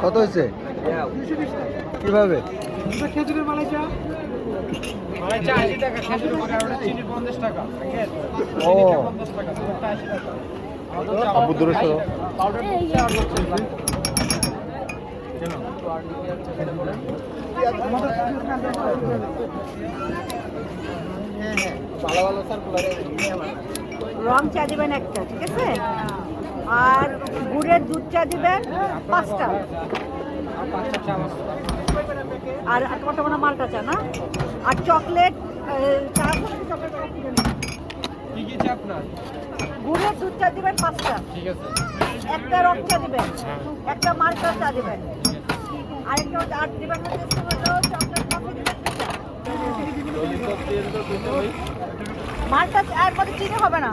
কত হয়েছে কিভাবে? খেজুরের মালাইচা 80 টাকা, খেজুর চিনি 50 টাকা, ও আবু দুরস রং চা দিবেন একটা, ঠিক আছে? আর গুড়ের দুধ চা দিবেন 5টা। আর তোমারটা মনে মালটা চা না? আর চকলেট চা, চকলেট কি কি চা আপনার? গুড়ের দুধ চা দিবেন 5টা, ঠিক আছে। একটা রং চা দিবেন, একটা মালটা চা দিবেন, আরেকটা আর দিবেন চকলেট কফি দিবেন 2টা। মালটা আর মধ্যে চিনি হবে না।